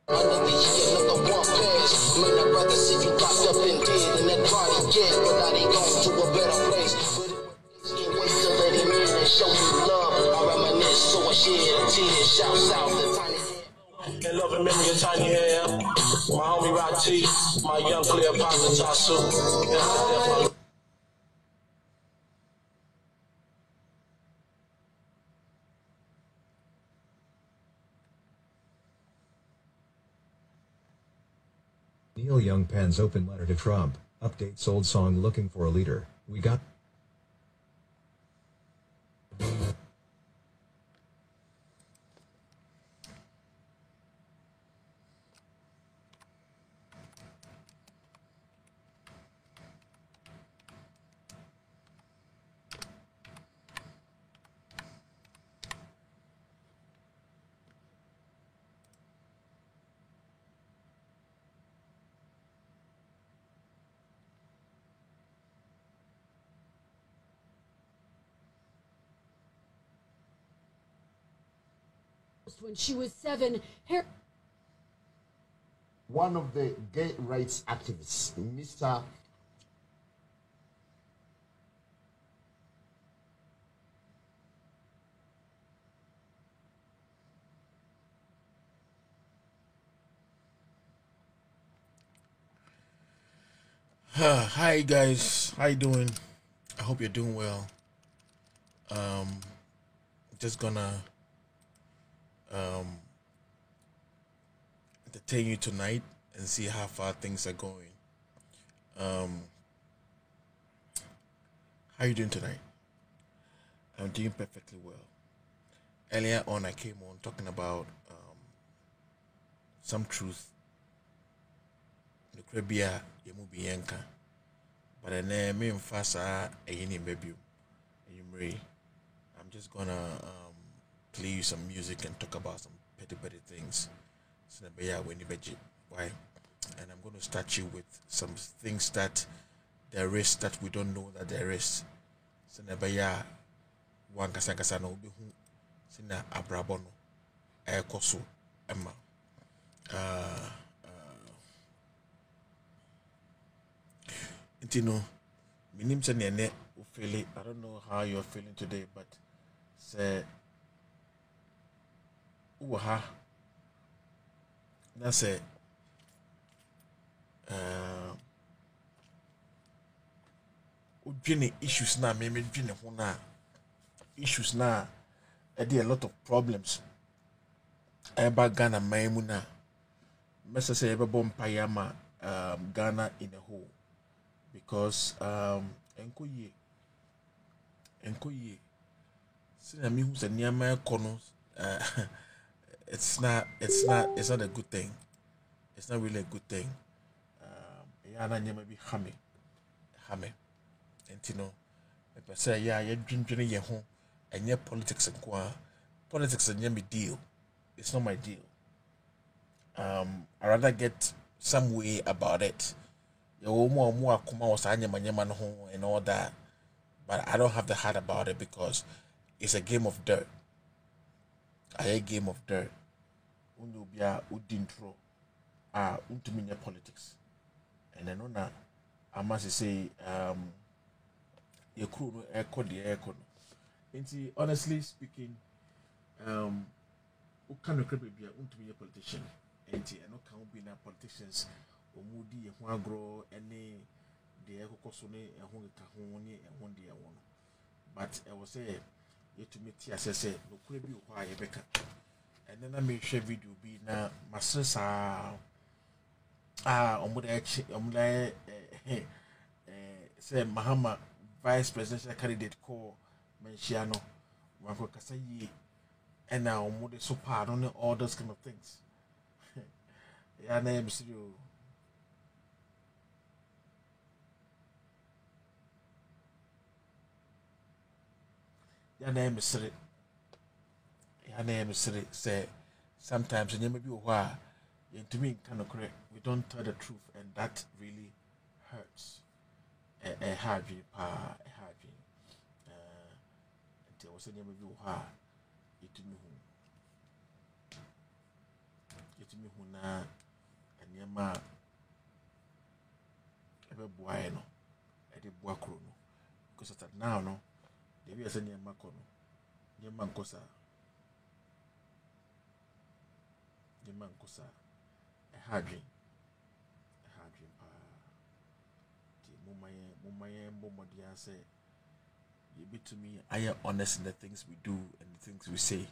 Another year, another one pass. Man, I'd rather see you locked up and dead in that body, yeah. But now they gone to a better place. Can't wait to let him in and show you love. I reminisce, so I shed tears. Shouts out to Tiny Hair. In loving memory of Tiny Hair. My homie Rod T. My young Cleopatra Tasu. Neil Young pens open letter to Trump, updates old song looking for a leader. We got when she was 7. One of the gay rights activists, Mr. Hi guys, how you doing? I hope you're doing well. Just gonna entertain you tonight and see how far things are going. How you doing tonight? I'm doing perfectly well. Earlier on, I came on talking about some truth. The Caribbean, Yemubianka, but then me and Fasa, baby. I'm just gonna play you some music and talk about some petty things. Why? And I'm going to start you with some things that there is that we don't know that there is. Senebaya one kasangasa no be hu sina abrabono ekoso emma intino minim se ne feeling. I don't know how you're feeling today, but say uha na say udwene issues na me dwene ho na issues na a lot of problems eba Ghana maimu na messa say eba bompayama Ghana in a whole, because enkoye sina mi hu se niama kono it's not a good thing. It's not really a good thing. Yana nyama bi hame and you know if I say yeah you dwene ye ho and politics and politics and me deal. It's not my deal. I rather get some way about it. And all that, but I don't have the heart about it because it's a game of dirt. A game of dirt. Unubia udintro untuminya politics. And then on I must say your crew no echo the echo. Honestly speaking, who can be a politician? And no can be na politicians or moody and one grow any the echo cosone and one tahoni and one dear one. But I was say yet to meet as I said, no could be why Rebecca. And then I may share video be na masters say Mahama vice presidential candidate call Menciano Wanko Kasayi and now Mode so pardon all those kind of things. Your name is you. Your name is Siri. Your name is Siri. Say sometimes you may be why to me kind of correct. We don't tell the truth, and that really hurts. A hard until I was a name of you. It to me. Get me who na and your ma ever bueno at the Boacrono. Because at now, no, the way I send your macono, your mancosa, your mancosa, a hard dream. Mumaye say you be to me I am honest in the things we do and the things we say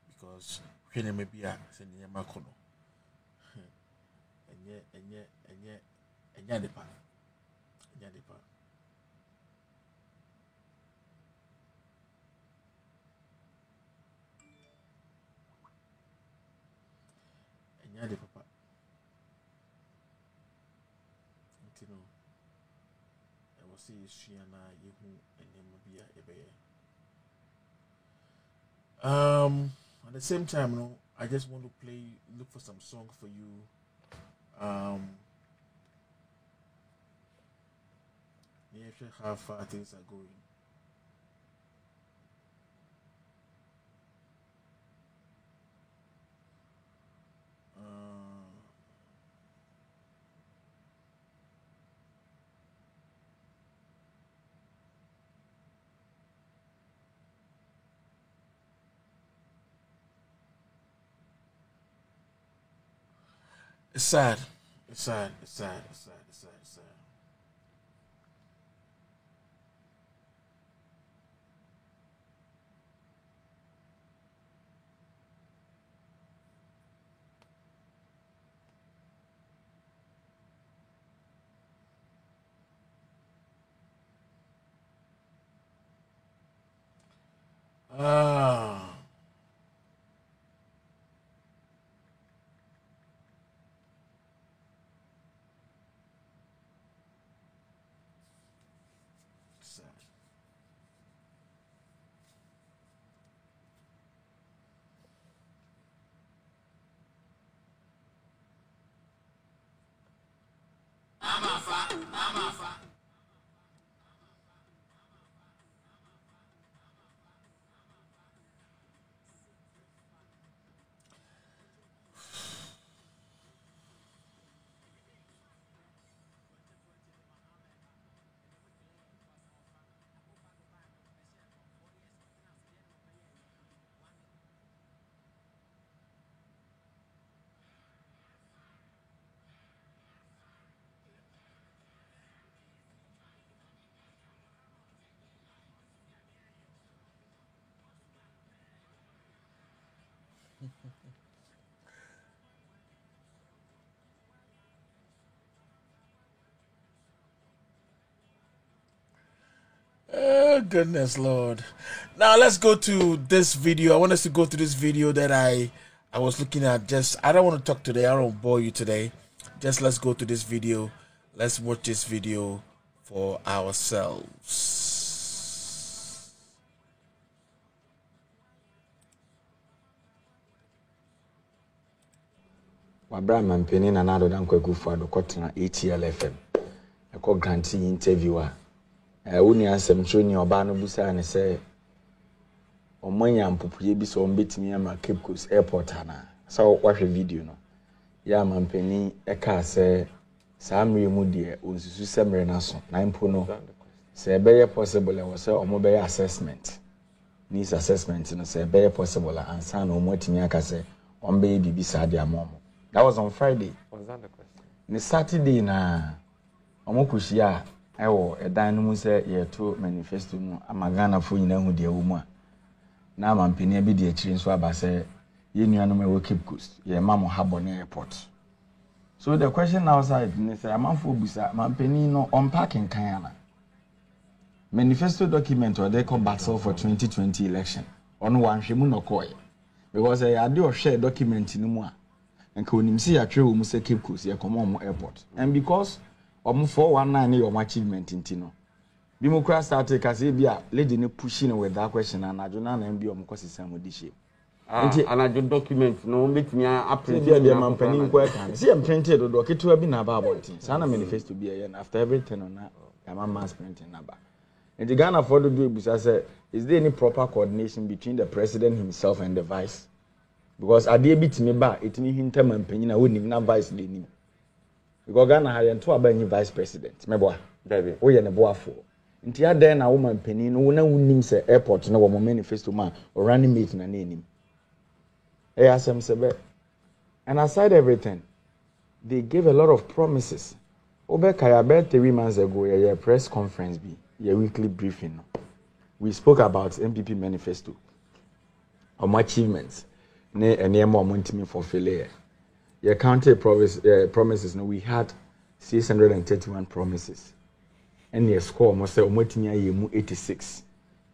because when maybe I send you makono and depa papa you know I was saying Shiana Yehu and Yamabia Ebe. At the same time, no, I just want to look for some song for you. How far things are going. It's sad. It's sad. Sad. Oh, goodness, Lord. Now let's go to this video. I want us to go to this video that I was looking at. Just, I don't want to talk today. I don't bore you today. Just let's go to this video. Let's watch this video for ourselves. Wabra mampeni na nado dan kwaku fado kotena ATL FM. Eko granting interviewer. Woni ansem so ni oba no busa ne se omanya mpopuye bi so ombetimi ama Cape Coast Airport ana. So wahwe video no. Ya mampeni eka se samre mu de onsusu semre na so. Na mpo no. Se beye possible e wo se omo beye assessment. Needs assessment no se beye possible ansa na omo atimi aka se ombe bibi sa de amomo. That was on Friday. Was that the question? On Saturday na omokushia ewo edan no mu se ye to manifesto mu amagana fo nyina hu de wo mu a na mampeni abi de akiri nso aba se ye nuanom e Cape Coast ye mamo Habone Airport. So the question outside ni say amanfo busa mampeni no unpacking kan ana manifesto document or they come battle for 2020 election on one hwemu no koy because I ade o share document ni mu a nka onimsi ya twe wo mu se Cape Coast ye come on airport and because omo 419 your achievement intino bi mo kra start ka say bia lady ne pushing with that question and ajuna na bi omo kwasisa mo di shape anajo document no betimi apprint dia de mampani nko eka see am printed do ketewa bi na ba abontin sana manifesto bi ya after everything on that am mass printing number and the Ghana for do ebusa say is there any proper coordination between the president himself and the vice because adeɛ bi timi ba etimi hinta man panyin na wonim na vice le nim because Ghana ha yento aba nyi vice president meboa David wo ye ne boafo nti adan na wo man panyin no na wonim se airport na wo mo manifesto ma running mate na nim asem sebe and aside everything they gave a lot of promises obekaya about 3 months ago a press conference be a weekly briefing we spoke about MPP manifesto or achievements ne enema omontimi for failure your county promises no we had 631 promises and your score must say omotimi ayemu 86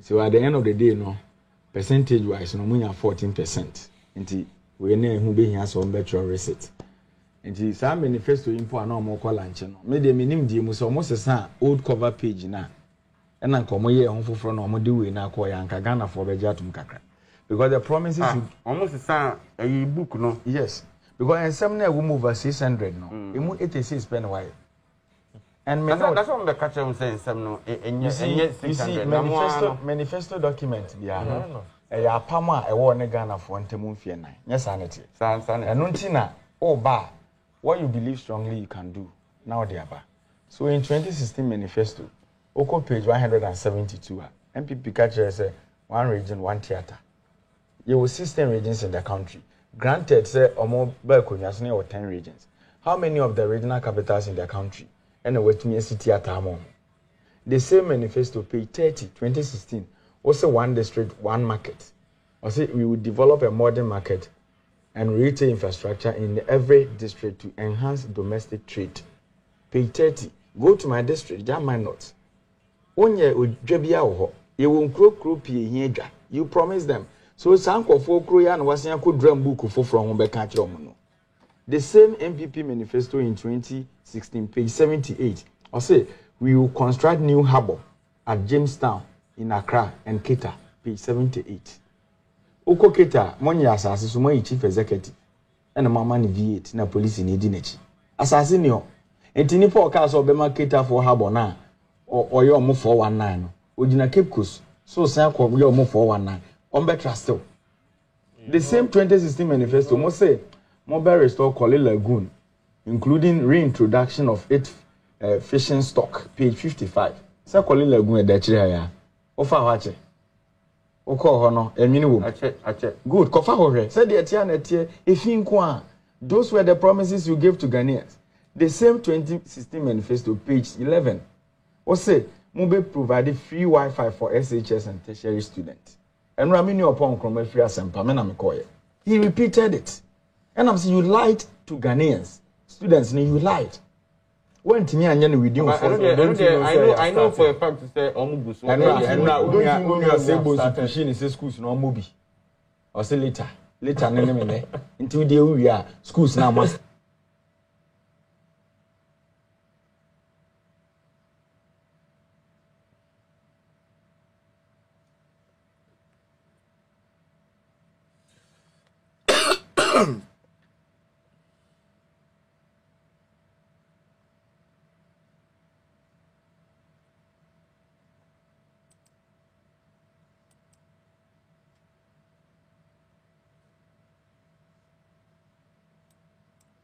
so at the end of the day no percentage wise no munya 14% nti we na hu be hia so better receipt nti sa manifesto impo ana omo call lunch no me de minim die mu so omo sesa old cover page na na nka omo ye ho foforo na omo de we na akọ ya nka Ghana for beja tum kakra because the promises almost sa a book no yes because and some na we move over 600 no emu 86 pen why and me that's what the catch am saying some no enye 600 manifesto document bia no ya apam a ewo ne Ghana for ntemu mfie nan nya sanity enu nti na ba what you believe strongly you can do now they are. So in 2016 manifesto oko page 172 MPP catcher say one region one theater you will 16 regions in the country granted say omo ba konyaso ne 10 regions how many of the regional capitals in the country and wetumi city atamo the same manifesto page 30 2016 also one district one market or say we will develop a modern market and retail infrastructure in every district to enhance domestic trade. Page 30. Go to my district, Jamai North. Onye odwabia wo. Ye won kro pie hiadwa. You promise them. So sanko fo kro ya na wasen ko drum book fo from ho be ka kire omo no. The same MPP manifesto in 2016 page 78. I say we will construct new harbor at Jamestown in Accra and Keta page 78. Oko Keta monye asase so monye chief executive and mama ni V8 na police ni di nachi asase ni o enti ni Paul ka so be ma Keta for harbor na o ye omo 419 no ogina Cape Coast so san ko ye omo 419 on be trust. The same 2016 manifesto mo say mo be restore Korle Lagoon including reintroduction of 8 fishing stock page 55 say Korle Lagoon e da kire ya ofa wache oko ho no enwini wo ache good kofa ho hwe said the tia na tie efin ko a those were the promises you gave to Ghanaians. The same 2016 manifesto page 11 o say mo be provide free Wi-Fi for SHS and tertiary students and ramini upon kroma free asempa me na me koye he repeated it and I'm saying you lied to Ghanaians students you lied. When Timmy and Yen with you, I know for a fact to say Omubusu. And now, you are saying machine is schools no movie. Or say later, until we are schools now must.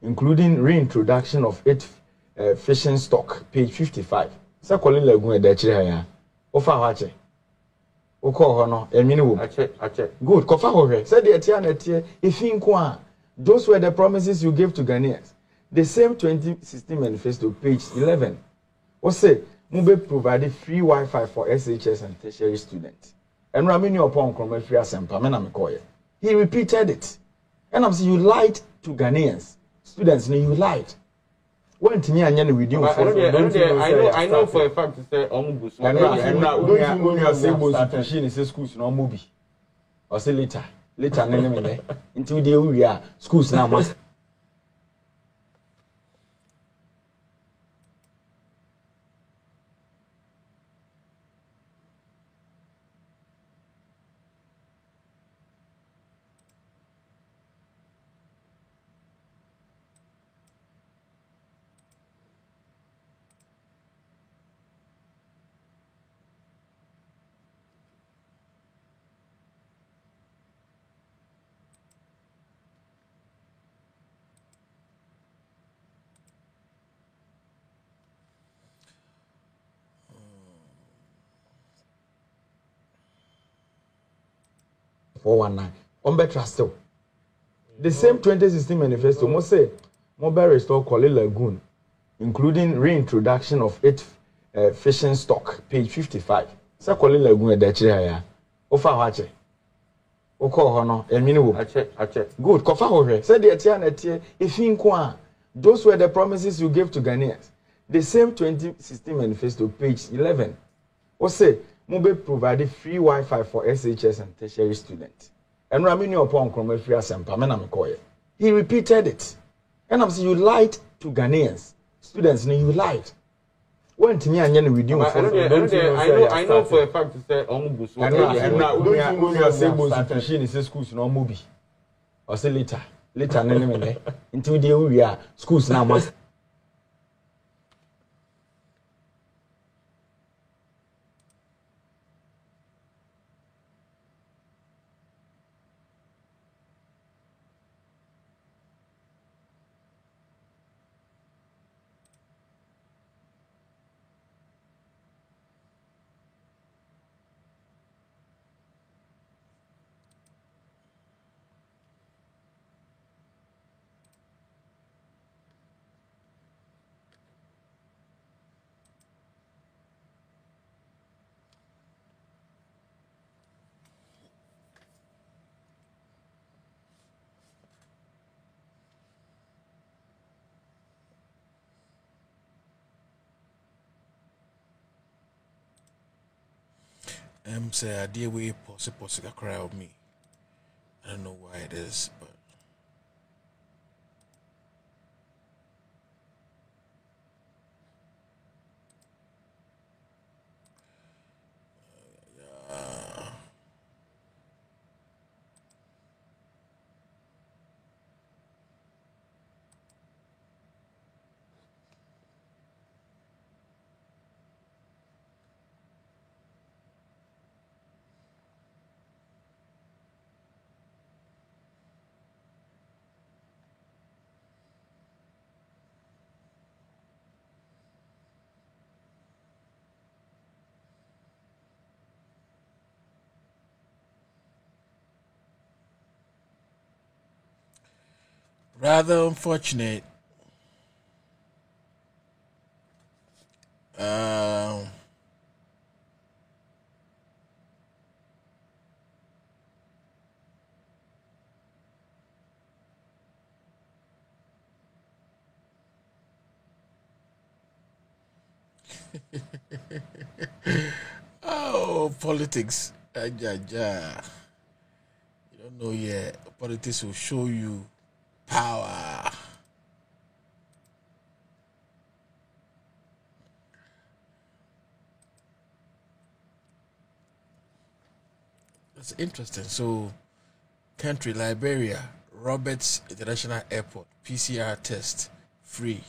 Including reintroduction of 8 fishing stock page 55 say Korle Lagoon e da kire ya ofa wache oko ho no enwini wo ache good kofa ho hwe say the tia na tie efin ko a those were the promises you gave to Ghanaians. The same 2016 manifesto page 11 o say mo be provide free Wi-Fi for SHS and tertiary students and ramini upon kroma free asempa me na me koye he repeated it and I'm saying you lied to Ghanaians. Students, you lied. When Timmy and Yen with you, I know for a fact to say Omubusu. And now, don't you say machine is schools no movie. Or say later, until we are schools now must. 419 on better still. The same 2016 manifesto must say mobile restore Korle Lagoon, including reintroduction of 8 fishing stock, page 55. Say Korle Lagoon e da chire ya. Ofa ho ache. Oko ho no emini wo. Ache. Good, kofa ho hwe. Say the tia na tie efin ko a. Those were the promises you gave to Ghanaians. The same 2016 manifesto, page 11. What say Mube provided free Wi-Fi for SHS and tertiary students. And Ramini upon Krome free asempa. He repeated it. And I'm saying you lied to Ghanaians. Students, you lied. When to me and you with you, I know for a fact to say Omubusu. And now we are saying machine is schools no movie. Or say later until the area schools now must. Say I deal with possible cry of me. I don't know why it is, but rather unfortunate. Oh, politics. You don't know yet. Politics will show you power. That's interesting. So, country Liberia, Roberts International Airport, PCR test free.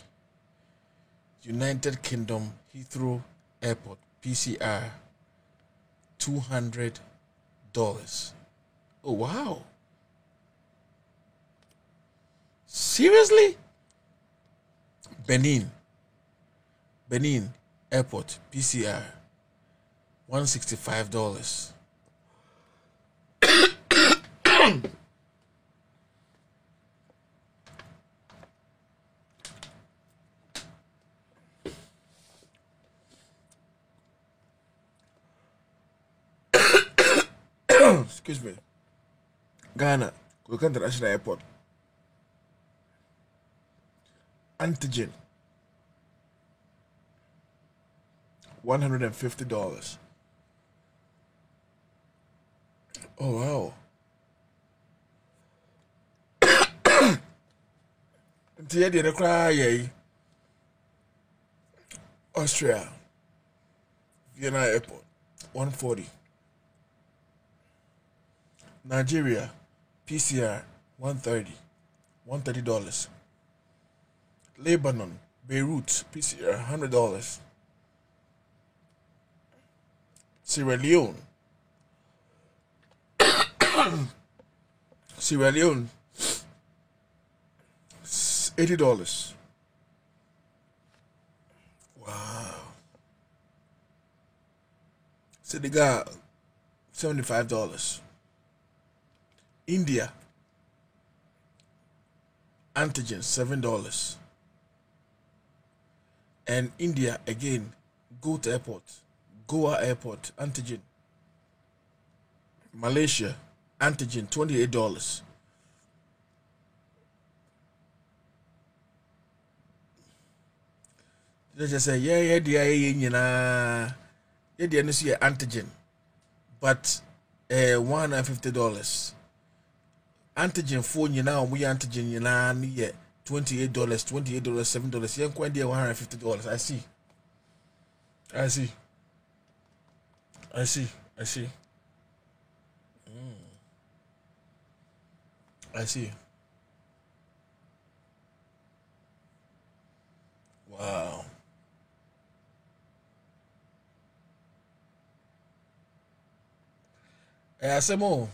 United Kingdom, Heathrow Airport, PCR $200. Oh wow. Seriously? Benin Airport PCR $165. Excuse me. Ghana, Kuka International Airport. Antigen $150. Oh wow. Until the cry Austria Vienna Airport $140. Nigeria PCR $130. Lebanon, Beirut, PCR $100. Sierra Leone, $80. Wow. Senegal, $75. India, antigen $7. And India again, Goat Airport, Goa Airport, antigen. Malaysia, antigen $28. They just say, yeah, the antigen, but $150. Antigen phone now, we antigen near $28, $7. You quite there $150. I see. I see. Wow. I say more.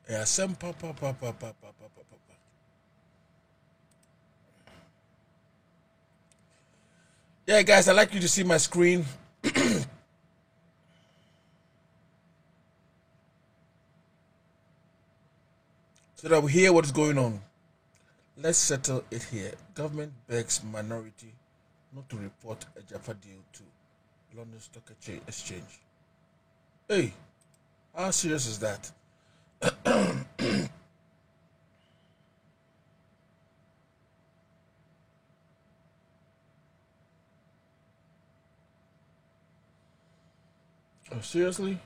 Yeah, some papa. Yeah, guys, I'd like you to see my screen. So that we hear what is going on. Let's settle it here. Government begs minority not to report a Jaffa deal to London Stock Exchange. Hey, how serious is that? Oh, seriously?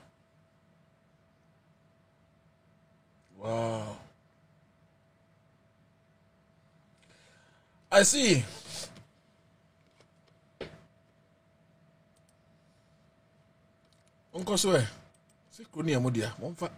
Wow. I see. Uncle Swear. See, Kunia Mudia. One fa.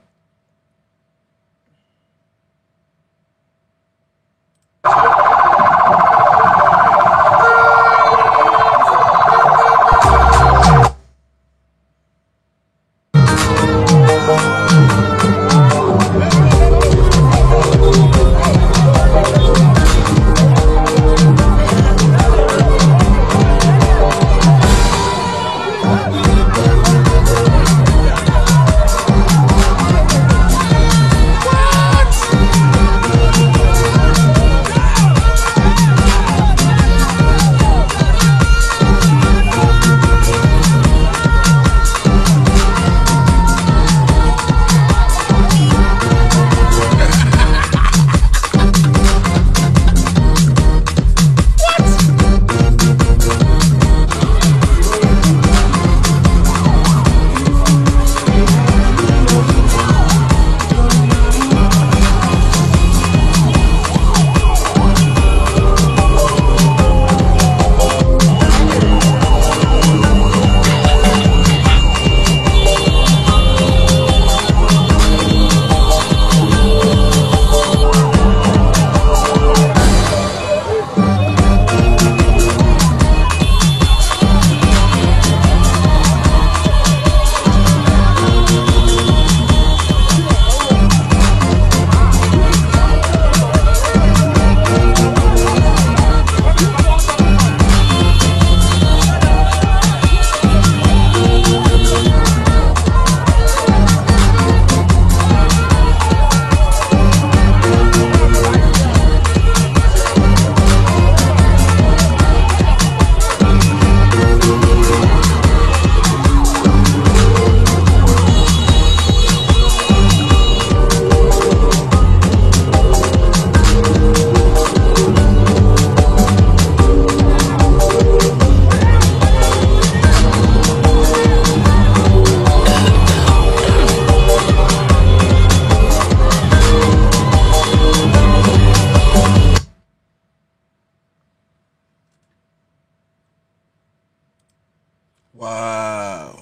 Wow.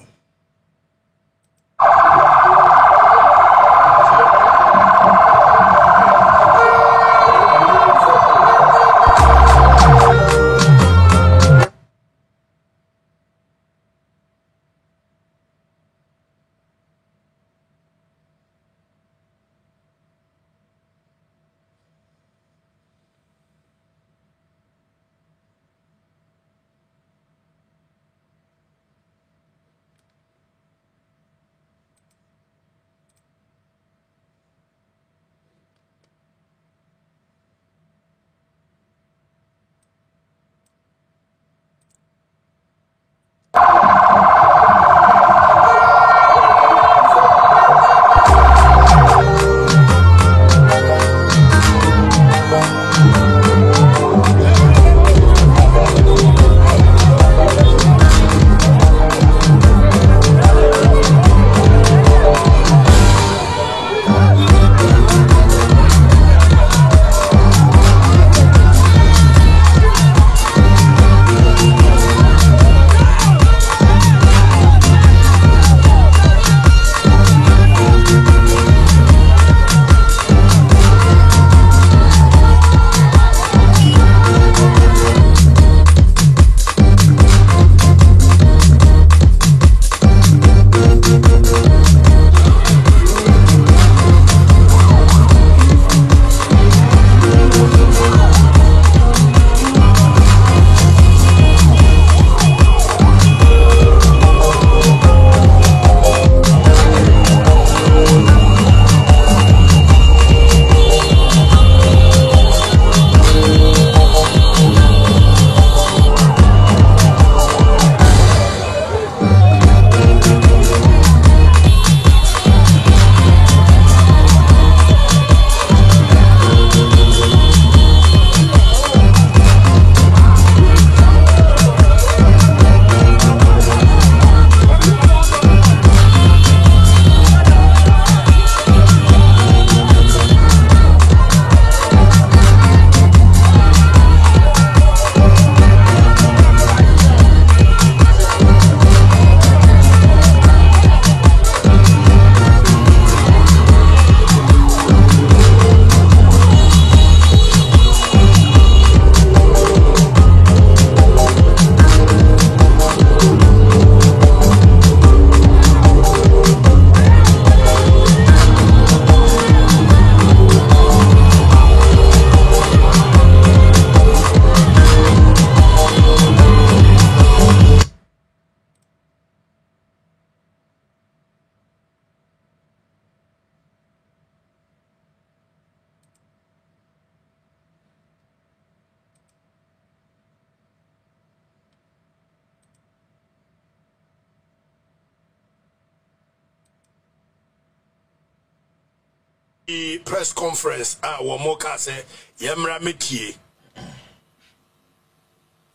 The press conference, Wamoka say, Yamra Metie.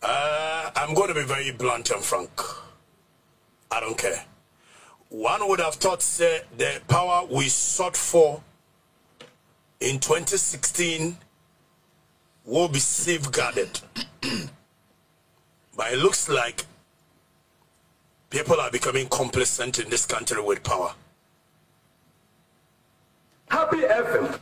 I'm going to be very blunt and frank. I don't care. One would have thought the power we sought for in 2016 will be safeguarded. But it looks like people are becoming complacent in this country with power. Happy FM.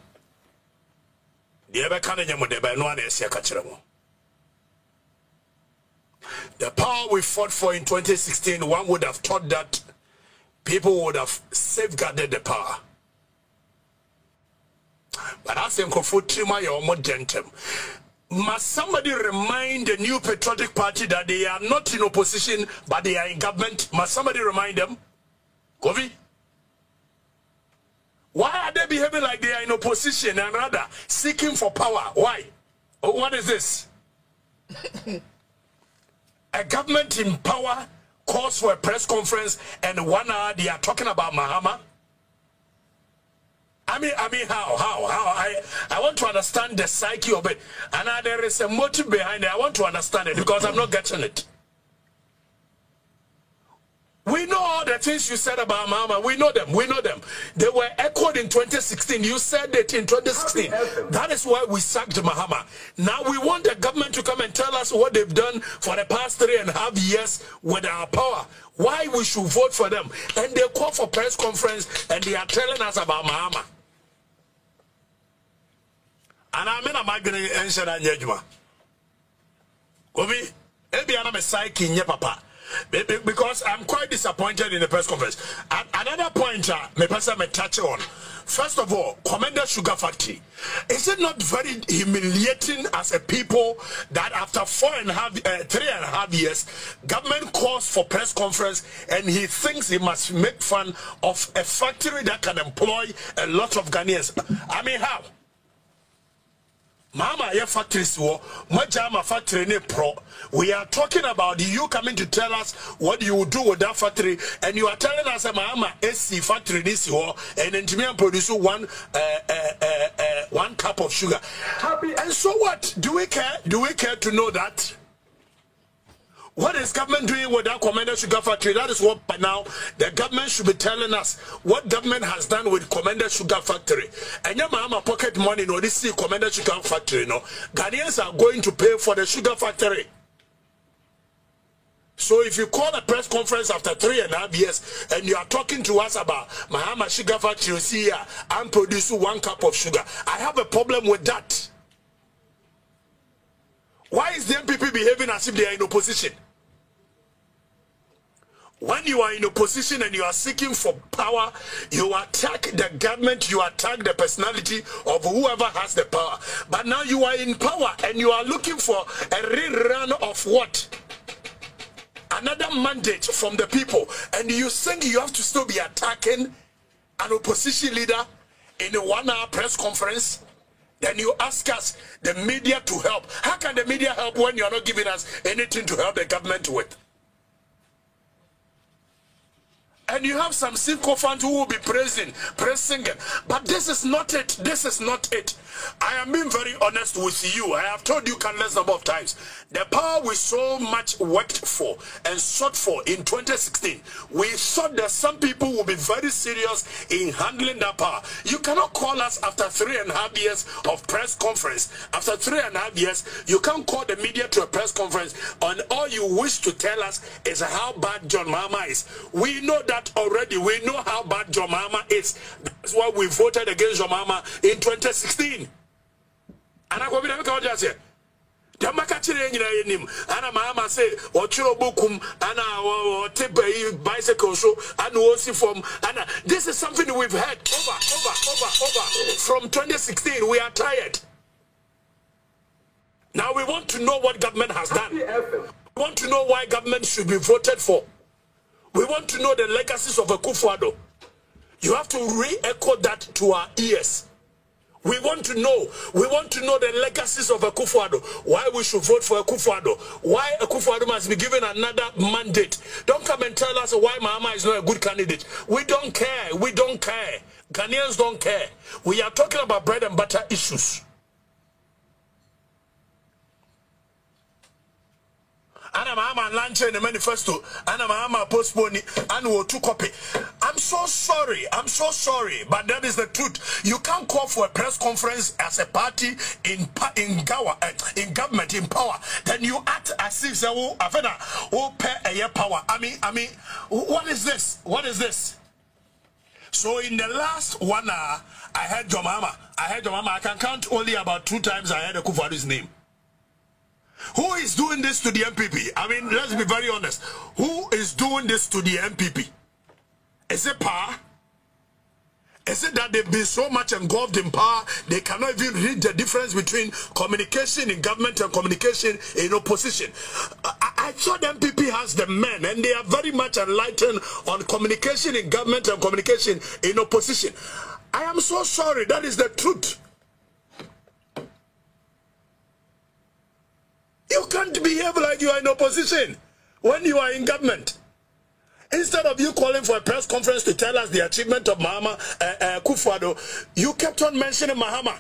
The power we fought for in 2016, one would have thought that people would have safeguarded the power. But as in Kofutrima, you're more gentle. Must somebody remind the New Patriotic Party that they are not in opposition, but they are in government? Must somebody remind them? Kofi? Why are they behaving like they are in opposition and rather seeking for power? Why? Oh, what is this? A government in power calls for a press conference and 1 hour they are talking about Mahama. I mean, how? I want to understand the psyche of it. And there is a motive behind it. I want to understand it because I'm not getting it. We know all the things you said about Mahama. We know them. They were echoed in 2016. You said it in 2016. That is why we sacked Mahama. Now we want the government to come and tell us what they've done for the past 3.5 years with our power. Why we should vote for them. And they call for press conference and they are telling us about Mahama. And I'm in a migraine answer and Yajuma. Kofi, maybe I'm a psyche in your papa. Because I'm quite disappointed in the press conference. Another point, me person may touch on. First of all, Commander Sugar Factory. Is it not very humiliating as a people that after 3.5 years, government calls for press conference and he thinks he must make fun of a factory that can employ a lot of Ghanaians? I mean, how? Mama, your factories were Majama factory ne pro. We are talking about you coming to tell us what you will do with that factory, and you are telling us Mama SC factory this year and engineer produce one cup of sugar. Happy. And so what? Do we care? Do we care to know that? What is government doing with that Commander Sugar Factory? That is what by now the government should be telling us what government has done with Commander Sugar Factory. And your mama pocket money, no, this is Commander Sugar Factory, no. Ghanaians are going to pay for the sugar factory. So if you call a press conference after 3.5 years and you are talking to us about Mahama Sugar Factory, you see here, I'm producing 1 cup of sugar. I have a problem with that. Why is the MPP behaving as if they are in opposition? When you are in opposition and you are seeking for power, you attack the government, you attack the personality of whoever has the power. But now you are in power and you are looking for a rerun of what? Another mandate from the people. And you think you have to still be attacking an opposition leader in a 1-hour press conference? Then you ask us, the media, to help. How can the media help when you're not giving us anything to help the government with? And you have some Simco fans who will be praising it. But this is not it. This is not it. I am being very honest with you. I have told you countless number of times. The power we so much worked for and sought for in 2016, we thought that some people will be very serious in handling that power. You cannot call us after 3.5 years of press conference. After 3.5 years, you can't call the media to a press conference and all you wish to tell us is how bad John Mahama is. We know that already. We know how bad John Mahama is. That's why we voted against John Mahama in 2016. And I go be just here. The makachire nyina yenim. Ana Mahama say ochiro bokum ana take bicycle so and osi form. And this is something we've heard over from 2016. We are tired. Now we want to know what government has done. We want to know why government should be voted for. We want to know the legacies of Akufo-Addo. You have to re-echo that to our ears. We want to know the legacies of Akufo-Addo. Why we should vote for Akufo-Addo. Why Akufo-Addo must be given another mandate. Don't come and tell us why Mahama is not a good candidate. We don't care. We don't care. Ghanaians don't care. We are talking about bread and butter issues. Anamama launch in the manifesto. Anamama postpone and 2 copy. I'm so sorry. I'm so sorry. But that is the truth. You can't call for a press conference as a party in government, in power. Then you act as if they pay a power. I mean, what is this? What is this? So in the last 1 hour, I heard Jomama. I can count only about 2 times I heard Akufo-Addo's name. Who is doing this to the MPP? I mean, let's be very honest. Who is doing this to the MPP? Is it power? Is it that they've been so much engulfed in power, they cannot even read the difference between communication in government and communication in opposition? I thought the MPP has the men, and they are very much enlightened on communication in government and communication in opposition. I am so sorry. That is the truth. You can't behave like you are in opposition when you are in government. Instead of you calling for a press conference to tell us the achievement of Mahama Akufo-Addo, you kept on mentioning Mahama,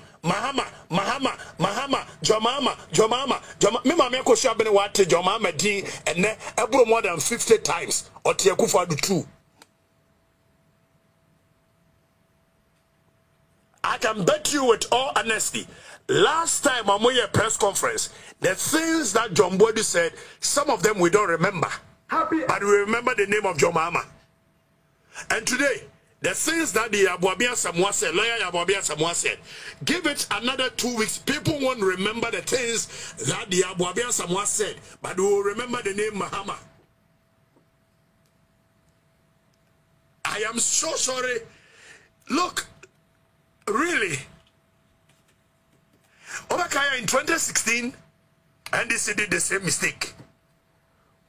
Jomama. Me mama ko sha bene wate Jomama din ene ebro more than 50 times or te Akufo-Addo too. I can bet you with all honesty, last time I'm on a press conference, the things that John Boadu said, some of them we don't remember. But we remember the name of Jomama. And today, the things that the Yabuabia Samoa said, lawyer Yabuabia Samoa said, give it another 2 weeks, people won't remember the things that the Yabuabia Samoa said, but we will remember the name Mahama. I am so sorry. Look, really, Obakaya in 2016, NDC did the same mistake.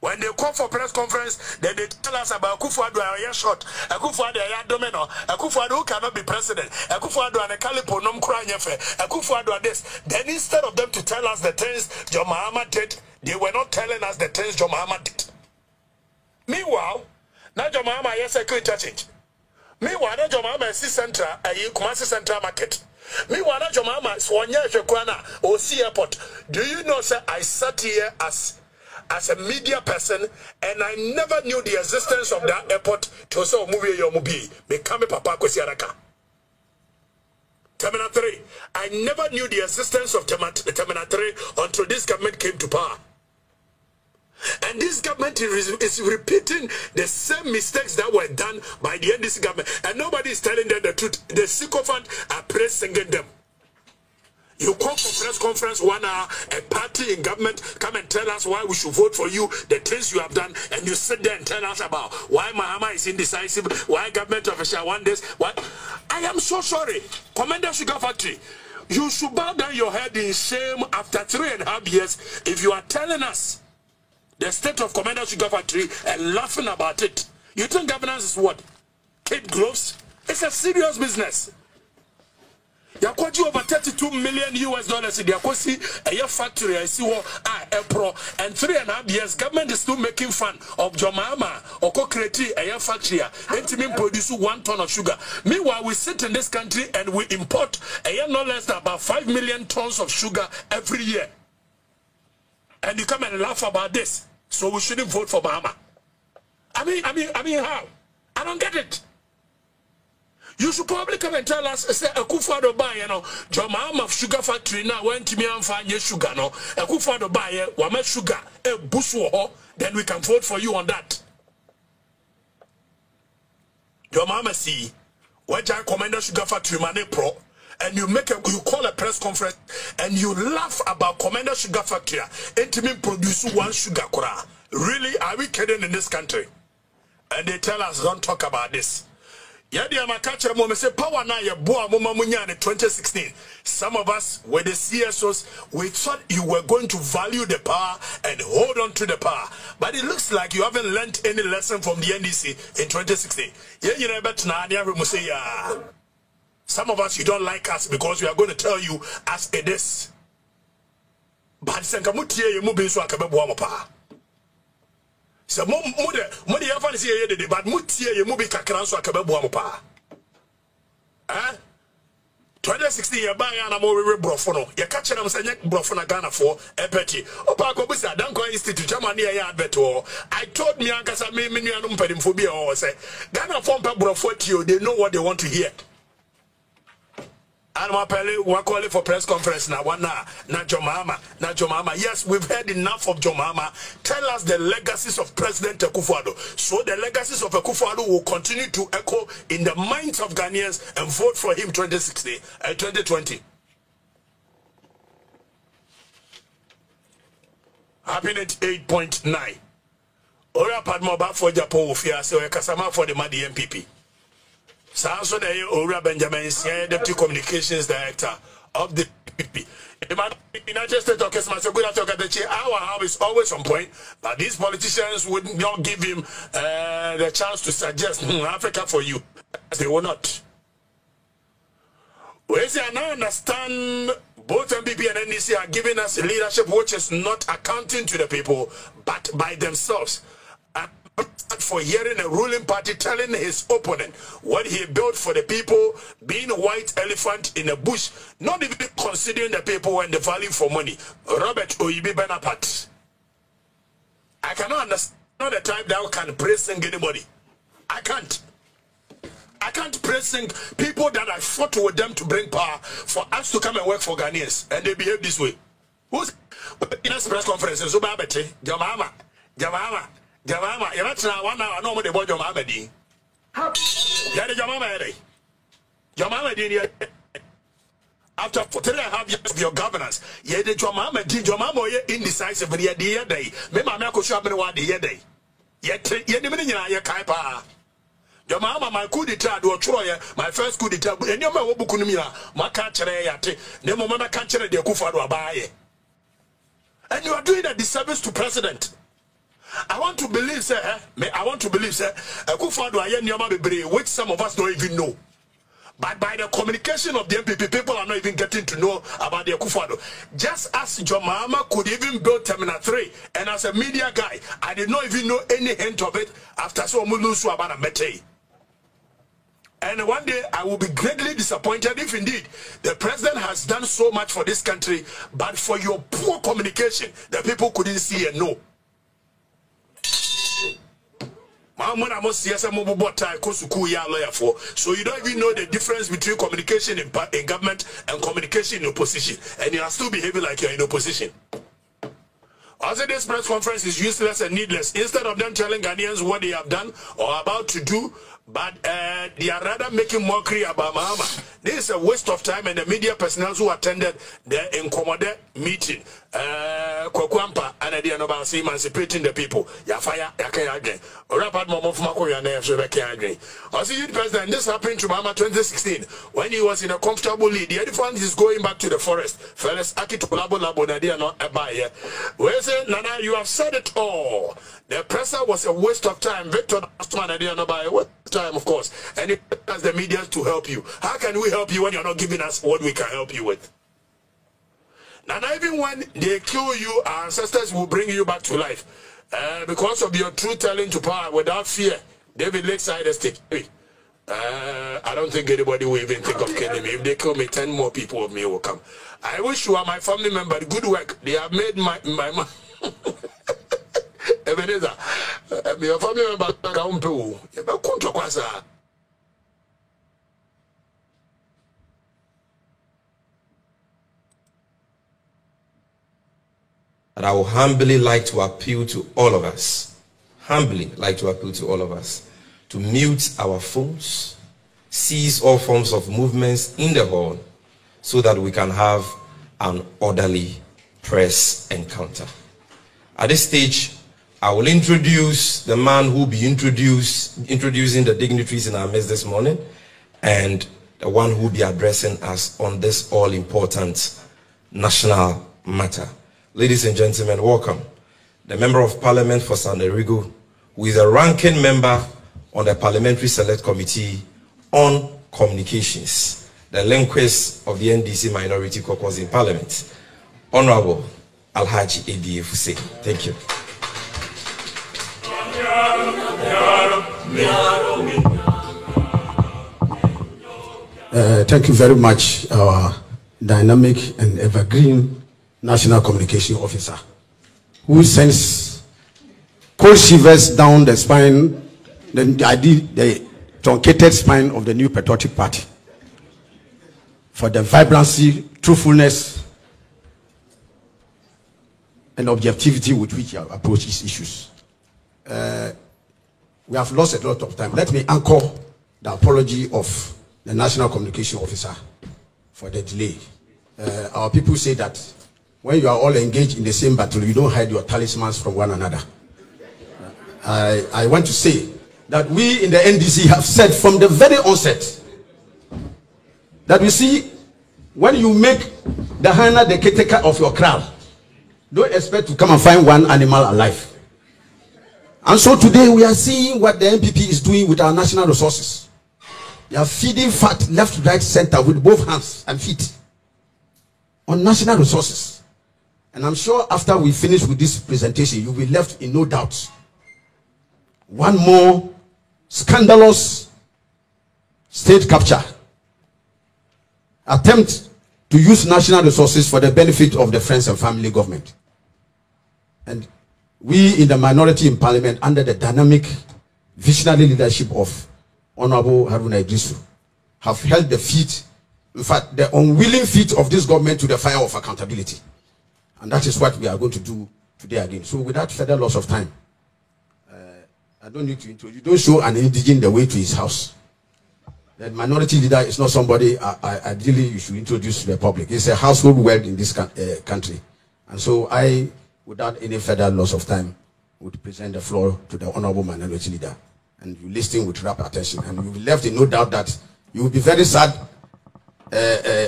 When they call for press conference, then they tell us about Akufo-Addo are short, Akufo-Addo are domino, Akufo-Addo cannot be president, Akufo-Addo and a calipo nom cranyefe, Akufo-Addo are this. Then instead of them to tell us the things John Mahama did, they were not telling us the things John Mahama did. Meanwhile, now John Mahama is security change. Meanwhile, now John Mahama is central, Kumasi Central Market. Meanwhile, now John Mahama is Wanya OC Airport. Do you know, sir, I sat here as a media person, and I never knew the existence of that airport to say movie your movie. Me kame papa Kwesiaraka. Terminal 3. I never knew the existence of Terminal 3 until this government came to power. And this government is repeating the same mistakes that were done by the NDC government, and nobody is telling them the truth. The sycophant are praising them. You call for press conference 1 hour, a party in government come and tell us why we should vote for you, the things you have done, and you sit there and tell us about why Mahama is indecisive, why government official want this, what? I am so sorry. Commander Sugar Factory, you should bow down your head in shame after 3.5 years if you are telling us the state of Commander Sugar Factory and laughing about it. You think governance is what? Kid gloves? It's a serious business. Yakoji over $32 million US in the Yakosi, a year factory, I see what a pro, and 3.5 years, government is still making fun of Jomama or co-create a year factory, and to produce 1 ton of sugar. Meanwhile, we sit in this country and we import a year no less than about 5 million tons of sugar every year. And you come and laugh about this, so we shouldn't vote for Mahama. I mean, how? I don't get it. You should probably come and tell us, say, Akufo-Addo buy, John Mahama Sugar Factory now went to me and find your sugar, no? Akufo-Addo buy, wame sugar, bushwo, then we can vote for you on that. John Mahama see, when John Commander Sugar Factory Mane Pro, and you call a press conference and you laugh about Commander Sugar Factory, and me produce 1 sugar kura. Really, are we kidding in this country? And they tell us, don't talk about this. Yadi amakacha mo say power na ye boa mama munya in 2016. Some of us were the CSOs. We thought you were going to value the power and hold on to the power, but it looks like you haven't learned any lesson from the NDC in 2016. Some of us, you don't like us because we are going to tell you as it is. But senkamutie ye mubi so akabe boa mo pa. So mode yafa ni see ye but mutie ye mubi kakran so akabe boa mo pa. 2016 year buy and I'm over Brofono. You catch them saying Brofona Ghana for a petty. Opako Busa, Danko Institute, Germany, Beto. I told me, Ankasa, me, Pedim Phobia, or say, Ghana form Brofotio, they know what they want to hear. And we're calling for press conference now. Na Jomama. Yes, we've heard enough of Jomama. Tell us the legacies of President Akufo-Addo. So the legacies of Akufo-Addo will continue to echo in the minds of Ghanaians and vote for him 2020. Happiness 8.9. Ora Padmoba for Japan Wofia, so Kasama for the Madi MPP. Sanso de Ora Benjamin, Deputy Communications Director of the PPP. United States of Kesma, good talk at the chair. Our house is always on point, but these politicians would not give him the chance to suggest Africa for you. They will not. We say I now understand both MPP and NDC are giving us leadership which is not accounting to the people, but by themselves. For hearing a ruling party telling his opponent what he built for the people, being a white elephant in a bush, not even considering the people and the value for money. Robert Oyibi Benapat. I cannot understand the type that can praise sing anybody. I can't praise sing people that I fought with them to bring power for us to come and work for Ghanaians, and they behave this way. Who's in a press conference? Jamama. Jamama, you're not now 1 hour, no more the boy Jamama Dean. Yada Jamama, Jamama Dean. After 3.5 years of your governance, ye did Jamama Dean, Jamama, indecisive, but yet the day. Remember, Mako Shabba, the other day. Yet, ye didn't ya Kaipa. Jamama, my coup d'etat, do a Troya, my first coup d'etat, and your mother Bukunumia, my catcher, the moment catcher, the Kufado Abaye. And you are doing a disservice to President. I want to believe, sir, Akufo-Addo, which some of us don't even know. But by the communication of the MPP, people are not even getting to know about the Akufo-Addo. Just as Jomama could even build Terminal 3, and as a media guy, I did not even know any hint of it after Somulusu Abana Mete. And one day I will be greatly disappointed if indeed the president has done so much for this country, but for your poor communication, the people couldn't see and know. So you don't even know the difference between communication in government and communication in opposition, and you are still behaving like you're in opposition. Also, this press conference is useless and needless. Instead of them telling Ghanaians what they have done or about to do, but they are rather making mockery about Mahama. This is a waste of time, and the media personnel who attended the Nkomode meeting, Kwakwampa, and they are about emancipating the people. Yafaya, Yakaya again. Rapid Momo from Makoya, again. Also, you president, this happened to Mahama 2016 when he was in a comfortable lead. The elephant is going back to the forest. Fellas, Akitolabo Labo, Nadia, not a buyer. Where is it, Nana? You have said it all. The presser was a waste of time. Victor Ostman, Nadia, not buy what time, of course. And it has the media to help you. How can we help you when you're not giving us what we can help you with? Now, even when they kill you, our ancestors will bring you back to life. Because of your true telling to power without fear. David Lakeside Estate. I don't think anybody will even think of killing me. If they kill me, 10 more people of me will come. I wish you are my family member. Good work. They have made my Ebenezer. Your family member. And I would humbly like to appeal to all of us, to mute our phones, cease all forms of movements in the hall, so that we can have an orderly press encounter. At this stage, I will introduce the man who will be introducing the dignitaries in our midst this morning, and the one who will be addressing us on this all-important national matter. Ladies and gentlemen, welcome the Member of Parliament for San Erigo, who is a ranking member on the Parliamentary Select Committee on Communications, the linguist of the NDC Minority Caucus in Parliament, Honorable Alhaji A.B.A. Fuse. Thank you. Thank you very much, our dynamic and evergreen National Communication Officer, who sends cold shivers down the spine, the truncated spine of the New Patriotic Party, for the vibrancy, truthfulness, and objectivity with which you approach these issues. We have lost a lot of time. Let me anchor the apology of the National Communication Officer for the delay. Our people say that when you are all engaged in the same battle, you don't hide your talismans from one another. I want to say that we in the NDC have said from the very onset that we see when you make the hyena the caretaker of your crowd, don't expect to come and find one animal alive. And so today we are seeing what the NPP is doing with our national resources. They are feeding fat left, right, center with both hands and feet on national resources. And I'm sure after we finish with this presentation, you'll be left in no doubt. One more scandalous state capture attempt to use national resources for the benefit of the friends and family government. And we in the minority in parliament, under the dynamic visionary leadership of Honorable Haruna Iddrisu, have held the feet, in fact, the unwilling feet of this government to the fire of accountability. And that is what we are going to do today again. So without further loss of time, I don't need to introduce you. Don't show an indigene the way to his house. The minority leader is not somebody ideally you should introduce to the public. It's a household word in this country. And so I, without any further loss of time, would present the floor to the Honorable Minority Leader. And you listen with rapt attention. And you'll be left in no doubt that you will be very sad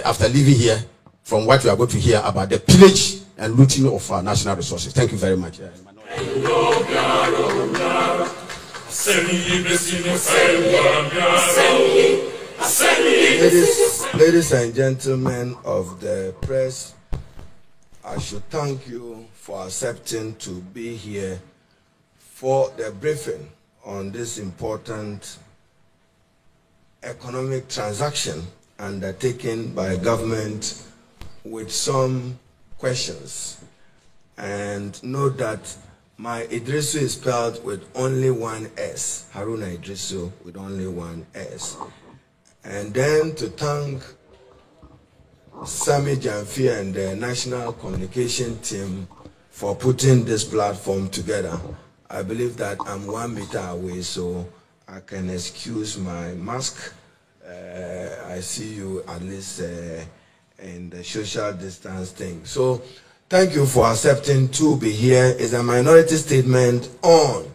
after leaving here from what you are going to hear about the pillage and looting of our national resources. Thank you very much. Ladies and gentlemen of the press, I should thank you for accepting to be here for the briefing on this important economic transaction undertaken by government with some questions. And note that my Iddrisu is spelled with only one S. Haruna Iddrisu with only one S. And then to thank Sami Jamfi and the National Communication team for putting this platform together. I believe that I'm 1 meter away, so I can excuse my mask. I see you at least in the social distance thing. So thank you for accepting to be here. It's a minority statement on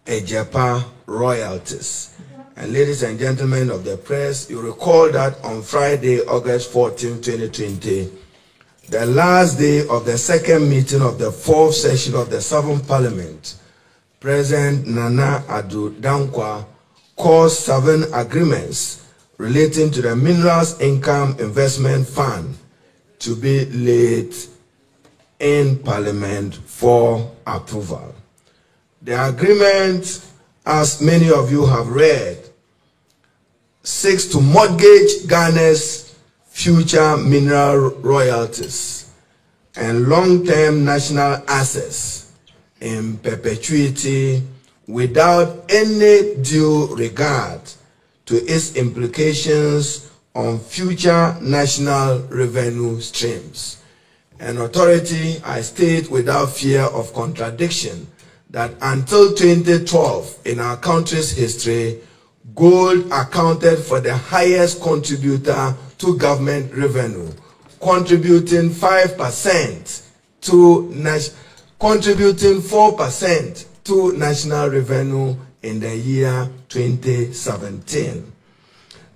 Ejiapa royalties. And ladies and gentlemen of the press, you recall that on Friday, August 14, 2020, the last day of the second meeting of the fourth session of the 7th Parliament, President Nana Addo Dankwa caused 7 agreements relating to the Minerals Income Investment Fund to be laid in Parliament for approval. The agreement, as many of you have read, seeks to mortgage Ghana's future mineral royalties and long-term national assets in perpetuity without any due regard to its implications on future national revenue streams. An authority, I state without fear of contradiction, that until 2012 in our country's history, gold accounted for the highest contributor to government revenue, contributing 5% to contributing 4% to national revenue in the year 2017.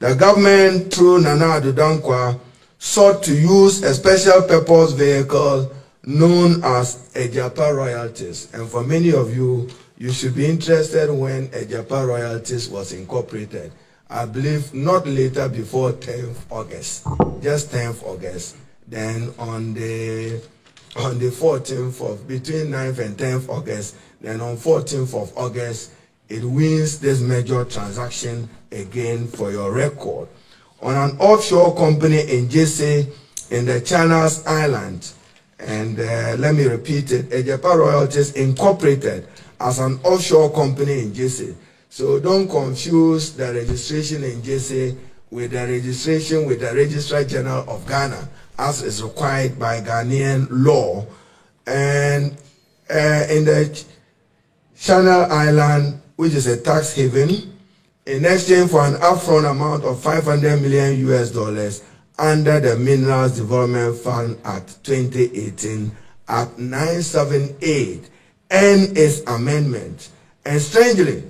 The government, through Nana Addo Dankwa, sought to use a special purpose vehicle known as Ejiapa royalties. And for many of you, you should be interested when Ejiapa royalties was incorporated. I believe not later before 10th August, just 10th August. Then on the 14th of, between 9th and 10th August, then on 14th of August, it wins this major transaction again for your record. on an offshore company in JC in the Channel Islands. And let me repeat it, Ejepa Royalties Incorporated as an offshore company in JC. So don't confuse the registration in JC with the registration with the Registrar General of Ghana as is required by Ghanaian law. And in the Channel Island, which is a tax haven, in exchange for an upfront amount of $500 million US under the Minerals Development Fund Act 2018, Act 978, and its amendment. And strangely,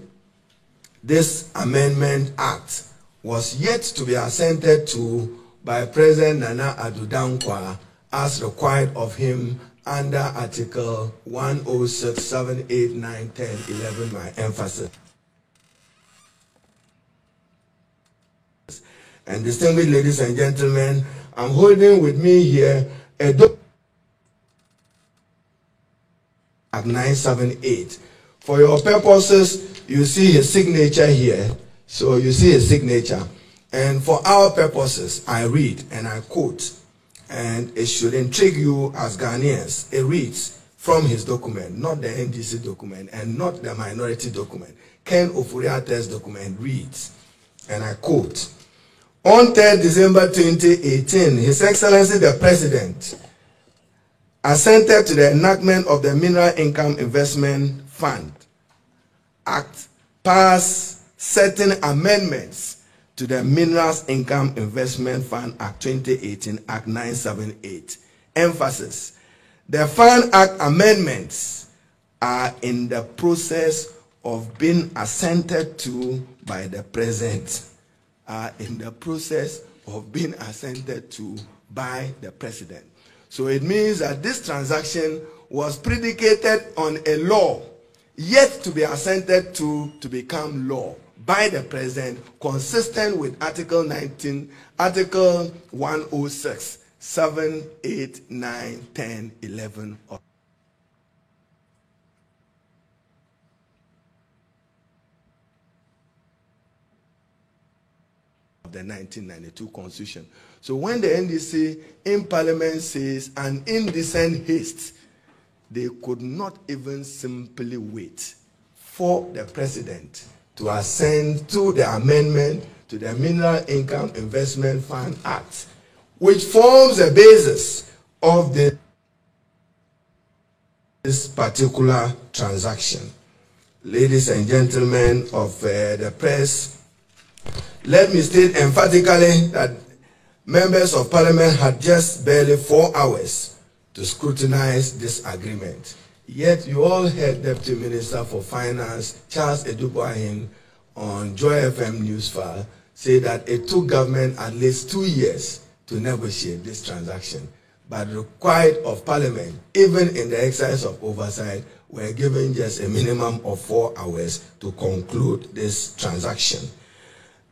this amendment act was yet to be assented to by President Nana Addo Dankwa as required of him under Article 106, 7, 8, 9, 10, 11, my emphasis. And distinguished ladies and gentlemen, I'm holding with me here a document at 978. For your purposes, you see his signature here. So you see his signature. And for our purposes, I read and I quote, and it should intrigue you as Ghanaians. It reads from his document, not the NDC document and not the minority document. Ken Ofori-Attah's document reads, and I quote, on 3rd December 2018, His Excellency the President assented to the enactment of the Mineral Income Investment Fund Act, passed certain amendments to the Minerals Income Investment Fund Act 2018, Act 978. Emphasis: the Fund Act amendments are in the process of being assented to by the President. So it means that this transaction was predicated on a law yet to be assented to become law by the President, consistent with Article 106, 7, 8, 9, 10, 11 of the 1992 Constitution. So when the NDC in Parliament says an indecent haste, they could not even simply wait for the President to assent to the amendment to the Mineral Income Investment Fund Act, which forms the basis of this particular transaction. Ladies and gentlemen of the press, let me state emphatically that members of Parliament had just barely 4 hours to scrutinize this agreement. Yet you all heard Deputy Minister for Finance Charles Edubwahin on Joy FM Newsfile say that it took government at least 2 years to negotiate this transaction, but required of Parliament, even in the exercise of oversight, were given just a minimum of 4 hours to conclude this transaction.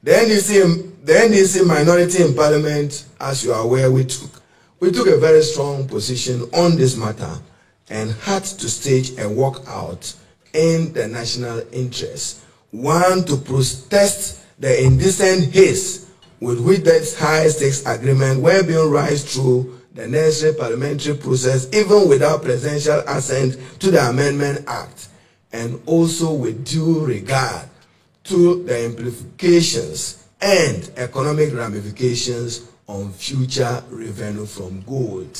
The NDC minority in Parliament, as you are aware, we took a very strong position on this matter and had to stage a walkout in the national interest. One, to protest the indecent haste with which this high-stakes agreement were being rushed through the necessary parliamentary process, even without presidential assent to the Amendment Act, and also with due regard to the implications and economic ramifications on future revenue from gold,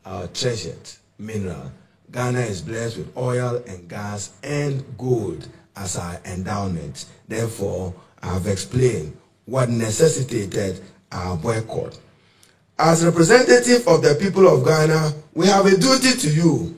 our treasured mineral. Ghana is blessed with oil and gas and gold as our endowment. Therefore, I have explained what necessitated our boycott. As representative of the people of Ghana, we have a duty to you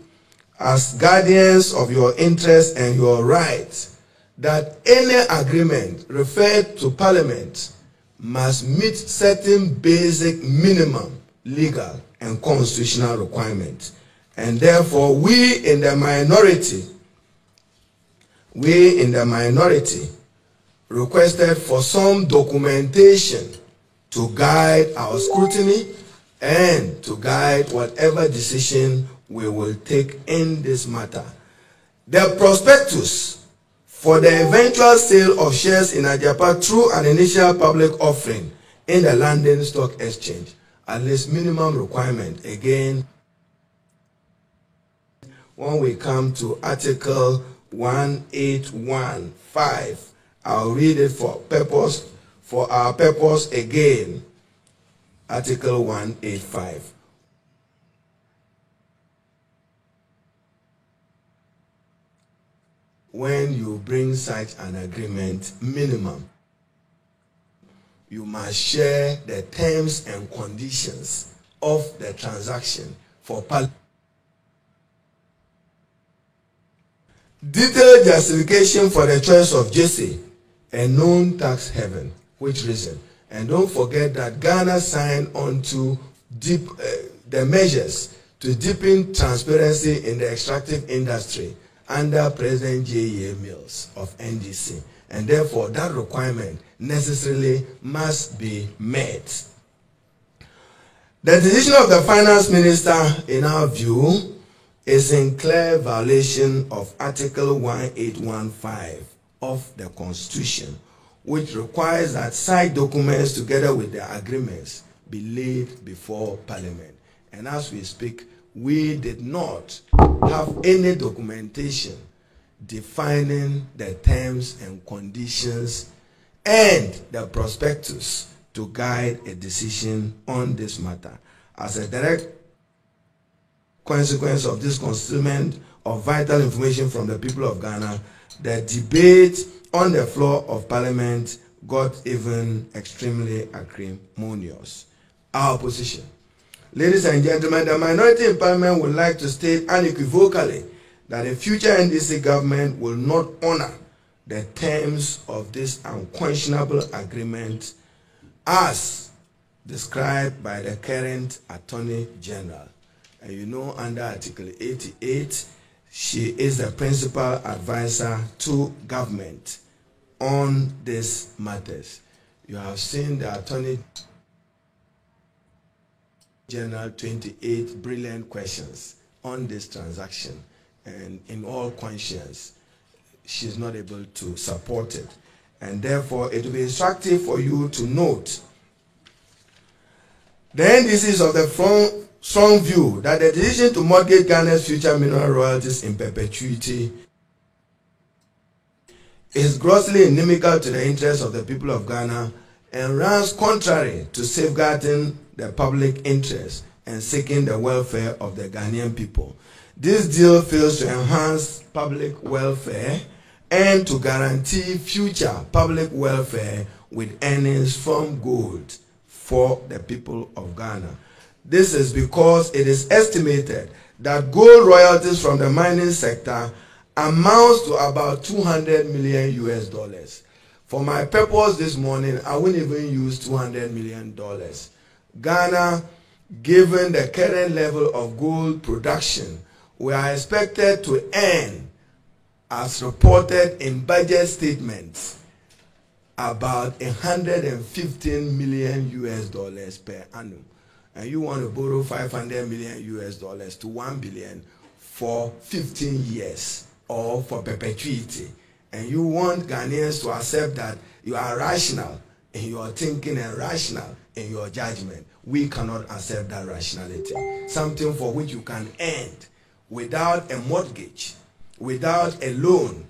as guardians of your interests and your rights that any agreement referred to Parliament must meet certain basic minimum legal and constitutional requirements. And therefore, we in the minority requested for some documentation to guide our scrutiny and to guide whatever decision we will take in this matter. The prospectus for the eventual sale of shares in Agyapa through an initial public offering in the London Stock Exchange, at least minimum requirement. Again, when we come to Article 1815, I'll read it for our purpose again. Article 185. When you bring such an agreement, minimum, you must share the terms and conditions of the transaction for detailed justification for the choice of Jesse, a known tax haven. Which reason? And don't forget that Ghana signed on to the measures to deepen transparency in the extractive industry under President J.E.A. Mills of NDC. And therefore, that requirement necessarily must be met. The decision of the finance minister, in our view, is in clear violation of Article 1815 of the Constitution, which requires that side documents together with the agreements be laid before Parliament. And as we speak, we did not have any documentation defining the terms and conditions and the prospectus to guide a decision on this matter. As a direct consequence of this concealment of vital information from the people of Ghana, the debate on the floor of Parliament got even extremely acrimonious. Our position. Ladies and gentlemen, the minority in Parliament would like to state unequivocally that a future NDC government will not honor the terms of this unconscionable agreement as described by the current Attorney General. And you know, under Article 88, she is the principal advisor to government on these matters. You have seen the Attorney General 28 brilliant questions on this transaction, and in all conscience, she's not able to support it. And therefore, it will be instructive for you to note the NDCs of the strong view that the decision to mortgage Ghana's future mineral royalties in perpetuity is grossly inimical to the interests of the people of Ghana and runs contrary to safeguarding the public interest and seeking the welfare of the Ghanaian people. This deal fails to enhance public welfare and to guarantee future public welfare with earnings from gold for the people of Ghana. This is because it is estimated that gold royalties from the mining sector amounts to about $200 million US. For my purpose this morning, I wouldn't even use $200 million. Ghana, given the current level of gold production, we are expected to earn, as reported in budget statements, about $115 million US per annum. And you want to borrow $500 million US to $1 billion for 15 years or for perpetuity. And you want Ghanaians to accept that you are rational in your thinking and rational in your judgment. We cannot accept that rationality. Something for which you can earn without a mortgage, without a loan,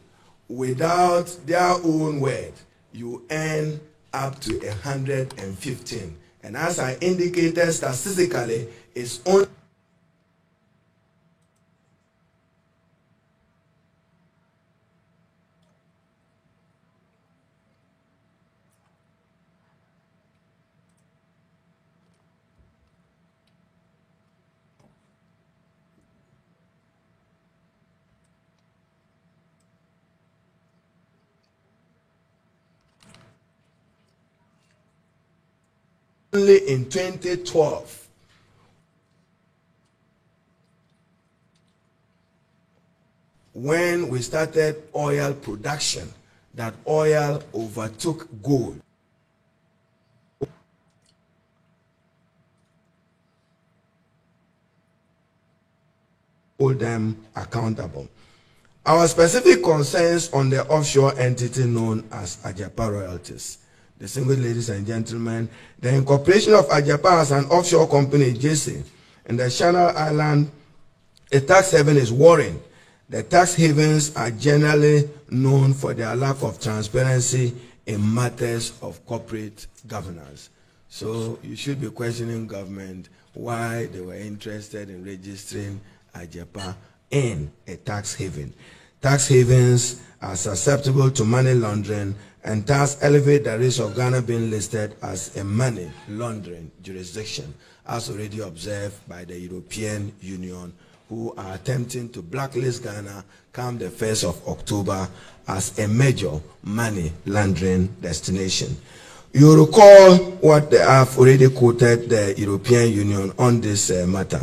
without their own word, you earn up to 115. And as I indicated statistically, it's only in 2012 when we started oil production that oil overtook gold. Hold them accountable. Our specific concerns on the offshore entity known as Agyapa Royalties. Distinguished ladies and gentlemen, the incorporation of Agyapa as an offshore company, JC, in the Channel Island, a tax haven, is worrying. The tax havens are generally known for their lack of transparency in matters of corporate governance. So you should be questioning government why they were interested in registering Agyapa in a tax haven. Tax havens are susceptible to money laundering and thus elevate the risk of Ghana being listed as a money laundering jurisdiction, as already observed by the European Union, who are attempting to blacklist Ghana come the 1st of October as a major money laundering destination. You recall what I have already quoted the European Union on this matter.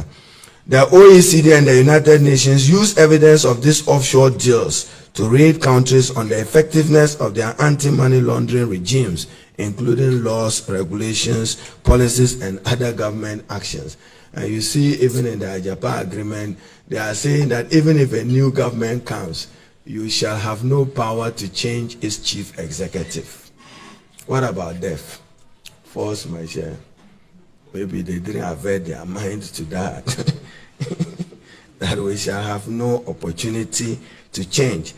The OECD and the United Nations use evidence of these offshore deals to rate countries on the effectiveness of their anti-money laundering regimes, including laws, regulations, policies, and other government actions. And you see, even in the Agyapa agreement, they are saying that even if a new government comes, you shall have no power to change its chief executive. What about death? Force majeure. Maybe they didn't avert their minds to that. That we shall have no opportunity to change.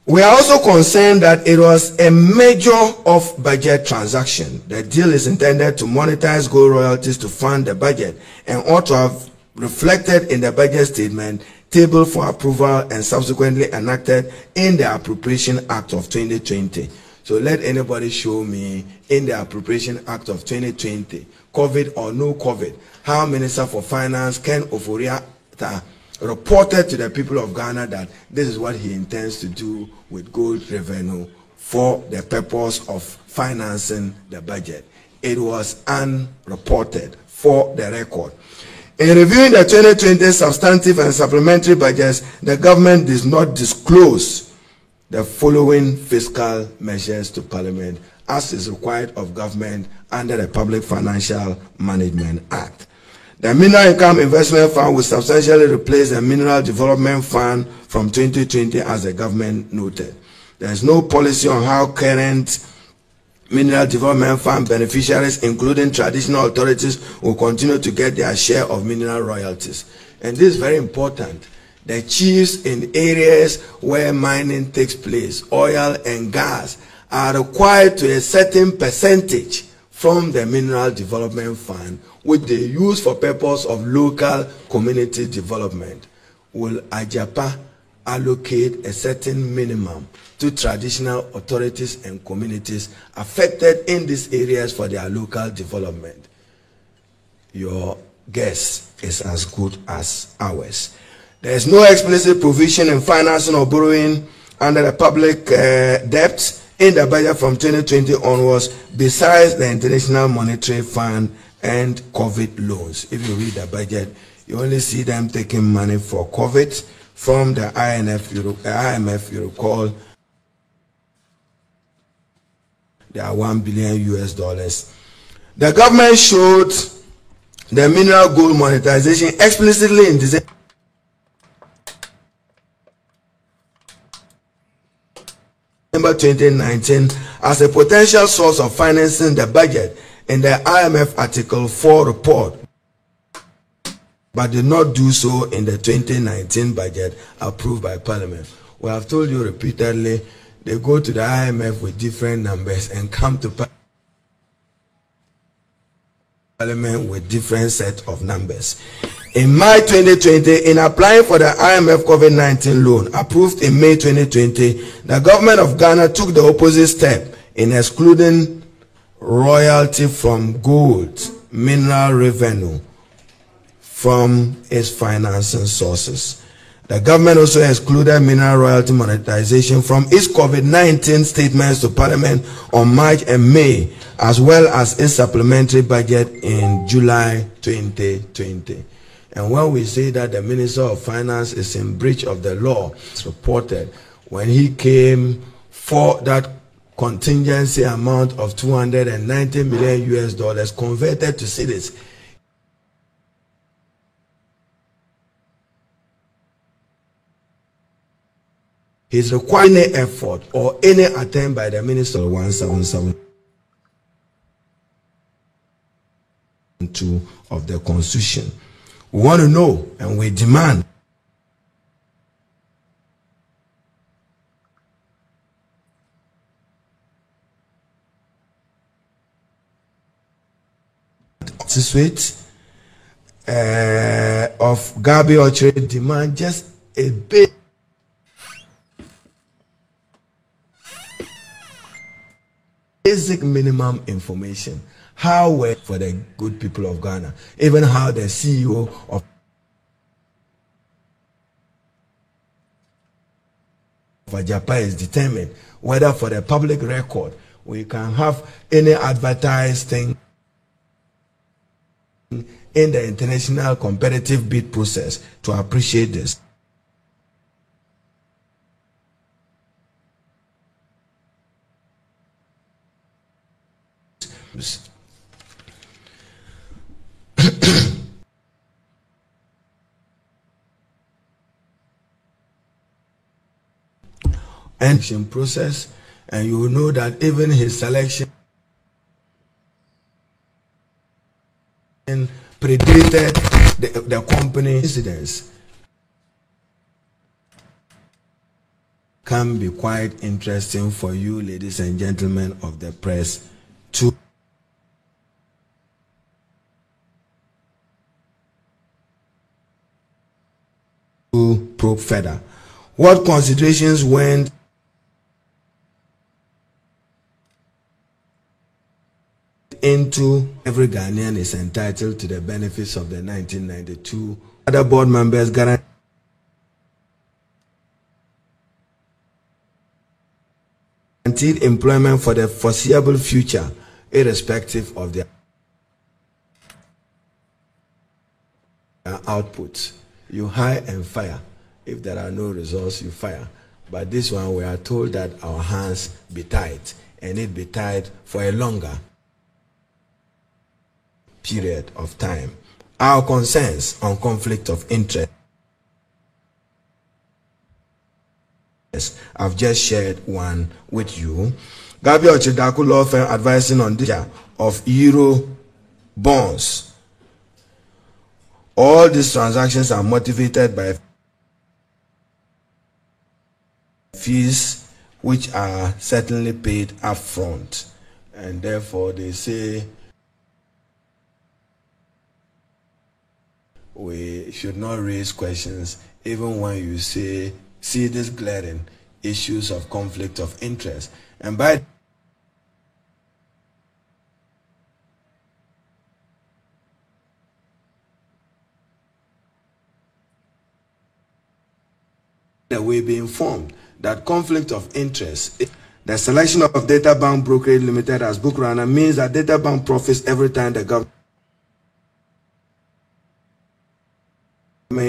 We are also concerned that it was a major off-budget transaction. The deal is intended to monetize gold royalties to fund the budget and ought to have reflected in the budget statement tabled for approval and subsequently enacted in the Appropriation Act of 2020. So let anybody show me in the Appropriation Act of 2020, COVID or no COVID, how Minister for Finance Ken Ofori-Atta reported to the people of Ghana that this is what he intends to do with gold revenue for the purpose of financing the budget. It was unreported, for the record. In reviewing the 2020 substantive and supplementary budgets, the government does not disclose the following fiscal measures to Parliament as is required of government under the Public Financial Management Act. The Mineral Income Investment Fund will substantially replace the Mineral Development Fund from 2020, as the government noted. There is no policy on how current Mineral Development Fund beneficiaries, including traditional authorities, will continue to get their share of mineral royalties. And this is very important. The chiefs in areas where mining takes place, oil and gas, are required to a certain percentage from the Mineral Development Fund, which they use for purpose of local community development. Will Agyapa allocate a certain minimum to traditional authorities and communities affected in these areas for their local development? Your guess is as good as ours. There is no explicit provision in financing or borrowing under the public debt in the budget from 2020 onwards, besides the International Monetary Fund and COVID loans. If you read the budget, you only see them taking money for COVID from the IMF. You recall, there are $1 billion US. The government showed the mineral gold monetization explicitly in December 2019 as a potential source of financing the budget in the IMF Article 4 report, but did not do so in the 2019 budget approved by Parliament. We have told you repeatedly, they go to the IMF with different numbers and come to Parliament with different set of numbers. In May 2020, in applying for the IMF COVID-19 loan approved in May 2020, the government of Ghana took the opposite step in excluding royalty from gold mineral revenue from its financing sources. The government also excluded mineral royalty monetization from its COVID-19 statements to Parliament on March and May, as well as its supplementary budget in July 2020. And when we say that the Minister of Finance is in breach of the law, it's reported when he came for that contingency amount of $290 million US converted to cedis. He's requiring any effort or any attempt by the Minister 177(2) of the Constitution. We want to know and we demand suite of Gabi Ochre demand just a bit basic minimum information. How well for the good people of Ghana, even how the CEO of Japan is determined, whether for the public record we can have any advertised thing in the international competitive bid process to appreciate this. And process, and you will know that even his selection predated the company incidents. Can be quite interesting for you, ladies and gentlemen of the press, to probe further. What considerations went into every Ghanaian is entitled to the benefits of the 1992 other board members guaranteed employment for the foreseeable future, irrespective of their outputs. You hire and fire. If there are no results, you fire. But this one, we are told that our hands be tied, and it be tied for a longer period of time. Our concerns on conflict of interest, I've just shared one with you. Gabi Ochre law firm advising on the of Euro bonds. All these transactions are motivated by fees which are certainly paid upfront, and therefore they say we should not raise questions even when you see these glaring issues of conflict of interest. And by the way be informed that conflict of interest, the selection of Databank Brokerage Limited as book runner means that Databank profits every time the government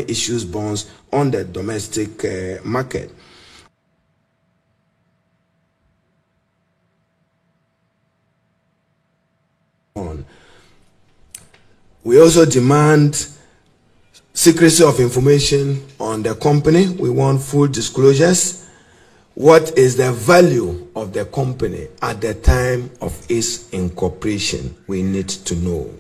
issues bonds on the domestic market. We also demand secrecy of information on the company. We want full disclosures. What is the value of the company at the time of its incorporation? We need to know.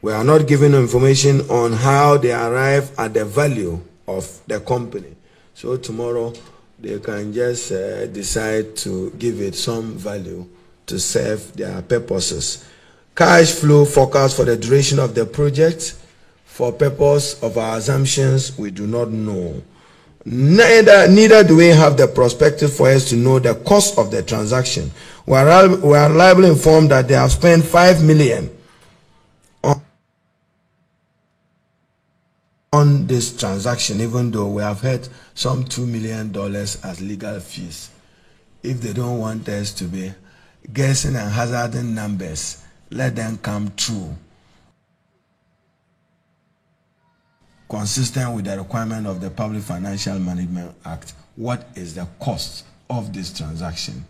We are not given information on how they arrive at the value of the company. So tomorrow they can just decide to give it some value to serve their purposes. Cash flow forecast for the duration of the project. For purpose of our assumptions, we do not know. Neither do we have the perspective for us to know the cost of the transaction. We are reliably informed that they have spent $5 million on this transaction, even though we have had some $2 million as legal fees. If they don't want us to be guessing and hazarding numbers, let them come true, consistent with the requirement of the Public Financial Management Act. What is the cost of this transaction,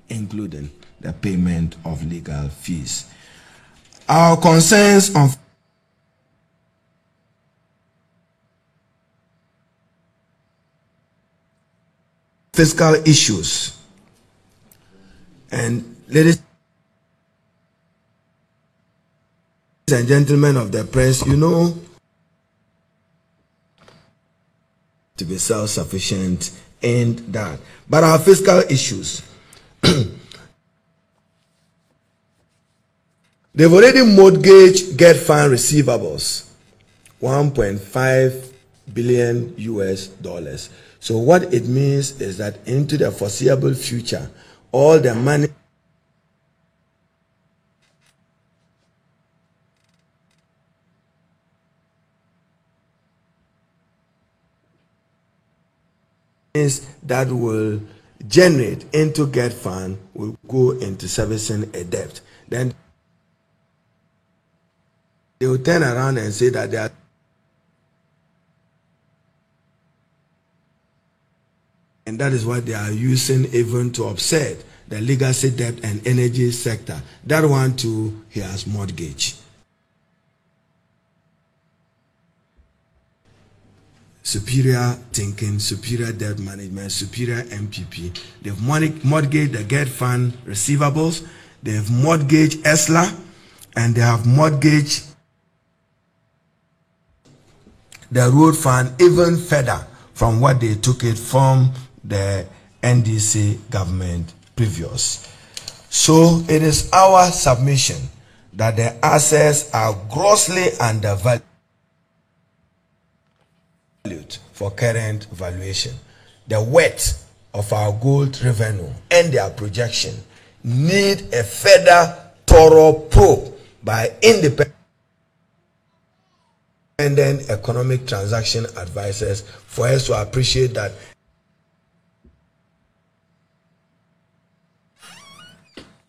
including the payment of legal fees? Our concerns on fiscal issues. And ladies and gentlemen of the press, you know, to be self-sufficient in that. But our fiscal issues, they've already mortgaged GET Fund receivables, $1.5 billion US. So what it means is that into the foreseeable future, all the money that will generate into GET Fund will go into servicing a debt. Then they will turn around and say that they are and that is what they are using even to offset the legacy debt and energy sector. That one too, he has mortgaged. Superior thinking, superior debt management, superior MPP. They've mortgaged the GET Fund receivables, they've mortgaged ESLA, and they have mortgaged the road fund even further from what they took it from the NDC government previous. So it is our submission that the assets are grossly undervalued for current valuation. The weight of our gold revenue and their projection need a further thorough probe by independent economic transaction advisors for us to appreciate that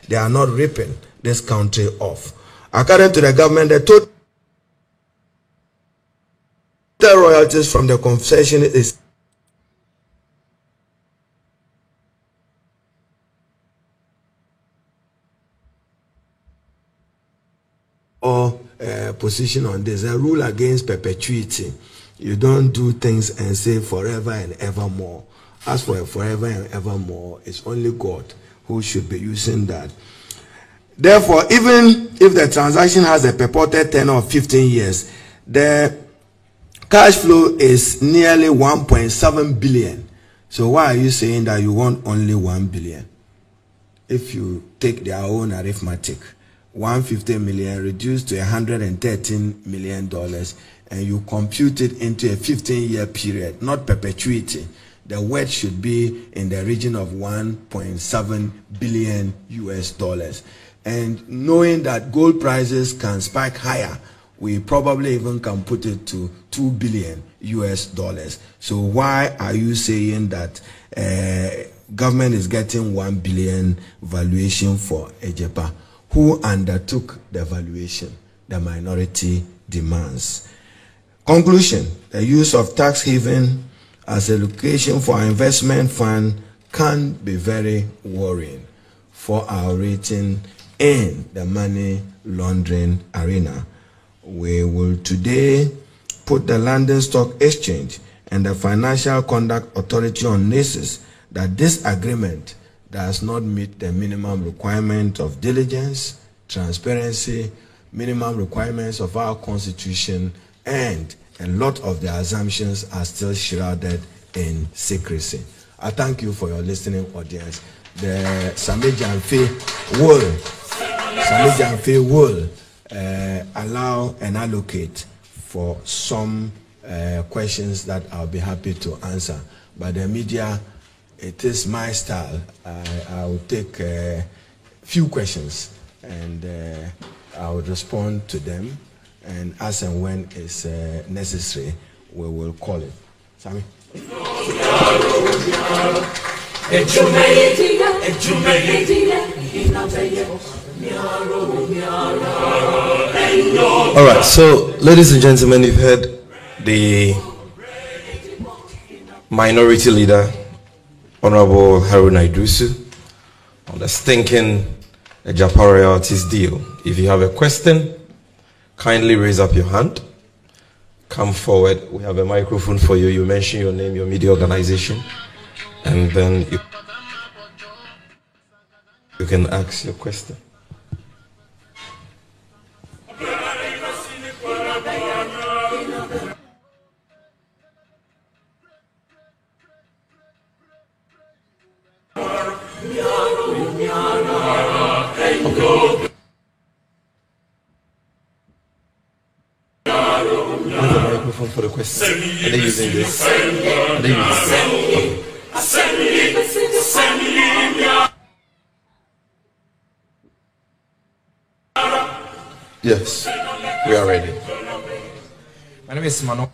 they are not ripping this country off. According to the government, the total royalties from the concession is position on this. A rule against perpetuity. You don't do things and say forever and evermore. As for forever and evermore, it's only God who should be using that. Therefore, even if the transaction has a purported tenure of 15 years, the cash flow is nearly 1.7 billion. So why are you saying that you want only 1 billion? If you take their own arithmetic, 150 million reduced to $113 million, and you compute it into a 15-year period, not perpetuity, the weight should be in the region of 1.7 billion US. And knowing that gold prices can spike higher, we probably even can put it to 2 billion US. So why are you saying that government is getting 1 billion valuation for Ejepa? Who undertook the valuation? The minority demands. Conclusion: the use of tax haven as a location for our investment fund can be very worrying for our rating in the money laundering arena. We will today put the London Stock Exchange and the Financial Conduct Authority on notice that this agreement does not meet the minimum requirement of diligence, transparency, minimum requirements of our constitution, and a lot of the assumptions are still shrouded in secrecy. I thank you for your listening audience. The Sammy Jamfe will allow and allocate for some questions that I'll be happy to answer. But the media, it is my style. I will take a few questions and I will respond to them, and as and when it's necessary, we will call it. Sammy. All right, so ladies and gentlemen, you've heard the minority leader, Honorable Haruna Iddrisu, on the stinking Ejepa royalties deal. If you have a question, kindly raise up your hand. Come forward. We have a microphone for you. You mention your name, your media organization, and then you can ask your question. For the question. Are they using this? Are they using Yes, we are ready. My name is Mano.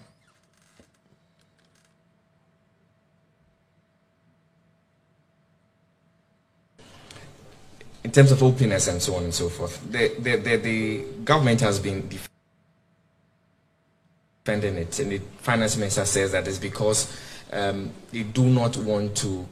In terms of openness and so on and so forth, the government has been defending it, and the finance minister says that it's because they do not want to